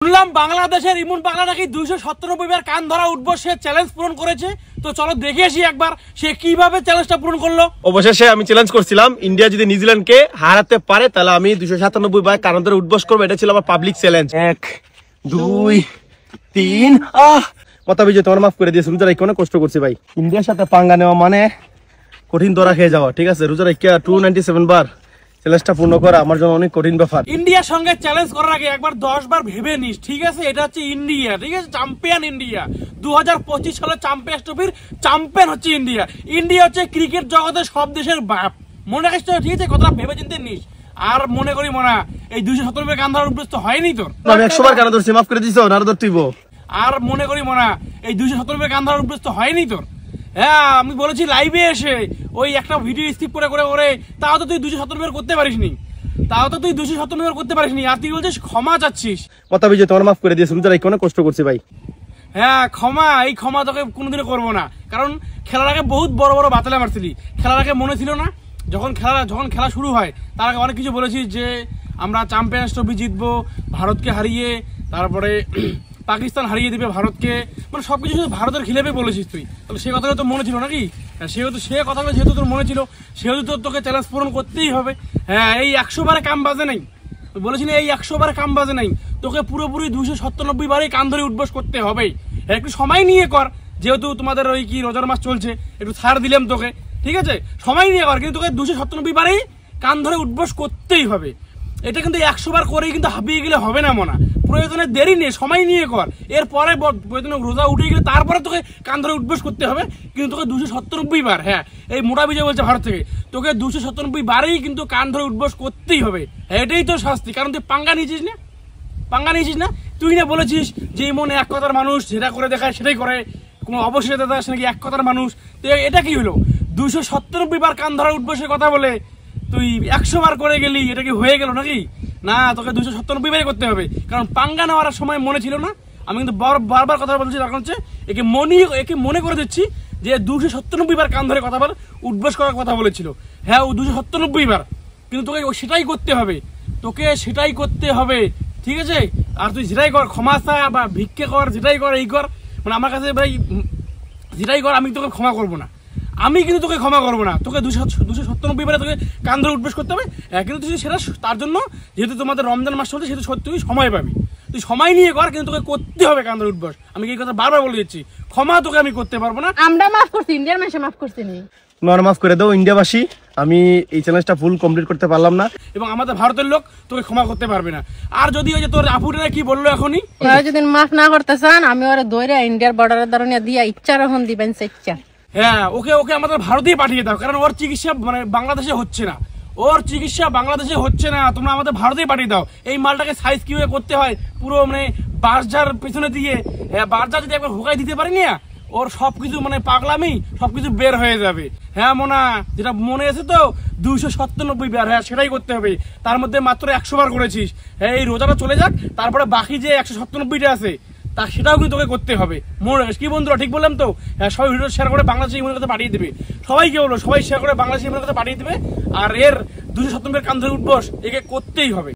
শুনলাম বাংলাদেশের ইমন পাগলা নাকি 297 বার কান ধরা উঠবো, সে চ্যালেঞ্জ পূরণ করেছে। তো চলো দেখে আসি একবার সে কিভাবে চ্যালেঞ্জটা পূরণ করলো। অবশেষে আমি চ্যালেঞ্জ করছিলাম ইন্ডিয়া যদি নিউজিল্যান্ডকে হারাতে পারে তাহলে আমি 297 বার কান ধরে উঠবস করবো। এটা ছিল আমার পাবলিক চ্যালেঞ্জ। 1 2 3 কথা বিজয় তোমার মাফ করে দিয়েছি। রোজা রাখি অনেক কষ্ট করছি ভাই। ইন্ডিয়ার সাথে পাঙ্গা নেওয়া মানে কঠিন ধরা খেয়ে যাওয়া, ঠিক আছে। রোজা রাখি 297 বার চ্যালেঞ্জটা পূর্ণ করা আমার জন্য অনেক কঠিন ব্যাপার। ইন্ডিয়ার সঙ্গে চ্যালেঞ্জ করার আগে একবার 10 বার ভেবে নিস, ঠিক আছে। এটা হচ্ছে ইন্ডিয়া, ঠিক আছে, চ্যাম্পিয়ন ইন্ডিয়া। 2025 সালে চ্যাম্পিয়ন্স ট্রফির চ্যাম্পিয়ন হচ্ছে ইন্ডিয়া। ইন্ডিয়া হচ্ছে ক্রিকেট জগতের সব দেশের বাপ, মনে রাখিস তো, ঠিক আছে। কথাটা ভেবে চিন্তে নিস। আর মনে করি মনে এই 297 বার কান ধরার অভ্যস্ত হয়নি তোর। আমি 100 বার কান ধরছি, মাফ করে দিছো না ধরতিব। আর মনে করি মনে এই 297 বার কান ধরার অভ্যস্ত হয়নি তোর। হ্যাঁ, আমি বলেছি লাইভে এসে ওই একটা ভিডিও স্কিপ করে করে করে তাও তো তুই 297 বার করতে পারিসনি, তাও তো তুই 297 বার করতে পারিসনি। আর তুই বলছিস ক্ষমা চাচ্ছিস। কথা বিজয় তোমার মাফ করে দিয়েছি। রোজা রাখি অনেক কষ্ট করছি ভাই। হ্যাঁ ক্ষমা, এই ক্ষমা তোকে কোনোদিনও করবো না। কারণ খেলার আগে বহুত বড় বড় বাতালে মারছিলি। খেলার আগে মনে ছিল না যখন খেলা শুরু হয় তার আগে অনেক কিছু বলেছিস যে আমরা চ্যাম্পিয়ন্স ট্রফি জিতবো ভারতকে হারিয়ে, তারপরে পাকিস্তান হারিয়ে দিবে ভারতকে, মানে সবকিছু শুধু ভারতের খিলেপে বলেছিস তুই। তাহলে সে কথাটা তো মনে ছিল নাকি? সেহেতু সে কথাগুলো যেহেতু তোর মনে ছিল সেহেতু তোর তোকে চ্যালেঞ্জ পূরণ করতেই হবে। হ্যাঁ, এই 100 বারে কাম বাজে নাই, বলেছিলি এই 100 বারে কাম বাজে নাই, তোকে পুরোপুরি 297 বারেই কান ধরে উঠবস করতে হবে। একটু সময় নিয়ে কর, যেহেতু তোমাদের ওই কি রোজার মাস চলছে, একটু ছাড় দিলাম তোকে, ঠিক আছে। সময় নিয়ে কর, কিন্তু তোকে 297 বারেই কান ধরে উঠবস করতেই হবে। এটা কিন্তু 100 বার করেই কিন্তু হাবিয়ে গেলে হবে না মনা। প্রয়োজনে দেরি নেই, সময় নিয়ে কর। এরপরে প্রয়োজনে রোজা উঠে গেলে তারপরে তোকে কান ধরে উঠবস করতে হবে। কিন্তু তোকে 297 বার, হ্যাঁ এই মোটা বিজয় বলছে ভারত থেকে, তোকে 297 বারেই কিন্তু কান ধরে উঠবস করতেই হবে। এটাই তো শাস্তি। কারণ তুই পাঙ্গা নিয়েছিস না, তুই না বলেছিস যে মনে এক কথার মানুষ, যেটা করে দেখায় সেটাই করে, কোনো অবশ্যই দাদা নাকি এক কথার মানুষ। তো এটা কি হলো? 297 বার কান ধরা উঠবসের কথা বলে তুই 100 বার করে গেলি, এটা কি হয়ে গেল নাকি? না, তোকে 297 বারই করতে হবে। কারণ পাঙ্গা নেওয়ার সময় মনে ছিল না। আমি কিন্তু বারবার কথা বলছি, তখন হচ্ছে একে মনে করে দিচ্ছি যে 297 বার কান ধরে কথা বল উঠবস করার কথা বলেছিল। হ্যাঁ, ও 297 বার, কিন্তু তোকে সেটাই করতে হবে, ঠিক আছে। আর তুই যেটাই কর, ক্ষমা চা বা ভিক্ষে কর, যেটাই কর এই কর, মানে আমার কাছে ভাই যেটাই কর, আমি তোকে ক্ষমা করবো না। আমি কিন্তু তোকে ক্ষমা করবো না। তোকে 297 বারে তোকে কান ধরে উঠবস করতে হবে। কিন্তু তুই সেটা তার জন্য, যেহেতু তোমাদের রমজান মাস চলছে, সেহেতু তুই সময় পাবি। তুই সময় নিয়ে কর, কিন্তু তোকে করতে হবে কান ধরে উঠবস। আমি এই কথা বারবার বলে দিচ্ছি, ক্ষমা তোকে আমি করতে পারবো না। আমরা মাফ করছি, ইন্ডিয়ার মানুষ মাফ করছি নি। তোমার মাফ করে দাও ইন্ডিয়াবাসী। আমি এই চ্যালেঞ্জটা ফুল কমপ্লিট করতে পারলাম না, এবং আমাদের ভারতের লোক তোকে ক্ষমা করতে পারবে না। আর যদি ওই যে তোর আপুরা কি বললো এখনই, যদি মাফ না করতে চান, আমি ওরা দৌড়ে ইন্ডিয়ার বর্ডারের দাঁড়িয়ে দিয়া ইচ্ছা রকম দিবেন ইচ্ছা। হ্যাঁ, ওকে আমাদের ভারতেই পাঠিয়ে দাও। কারণ ওর চিকিৎসা মানে বাংলাদেশে হচ্ছে না, তোমরা আমাদের ভারতেই পাঠিয়ে দাও। এই মালটাকে সাইজ কিভাবে করতে হয় পুরো মানে বাসজার পেছনে দিয়ে, বাসজার যদি একবার হুকাই দিতে পারি না, ওর সবকিছু মানে পাগলামি সবকিছু বের হয়ে যাবে। হ্যাঁ মোনা, যেটা মনে আছে তো 297 বার, হ্যাঁ সেটাই করতে হবে। তার মধ্যে মাত্র 100 বার করেছিস। হ্যাঁ, এই রোজাটা চলে যাক, তারপরে বাকি যে 197টা আছে তা সেটাও কিন্তু তোকে করতে হবে। মনে রাখিস কি বন্ধুরা, ঠিক বললাম তো? হ্যাঁ, সবাই ভিডিও শেয়ার করে বাংলাদেশি ইমনের কাছে পাঠিয়ে দেবে। সবাইকে বলো, সবাই শেয়ার করে বাংলাদেশি ইমনের কাছে পাঠিয়ে দেবে। আর এর 297 কান ধরে উঠবস একে করতেই হবে।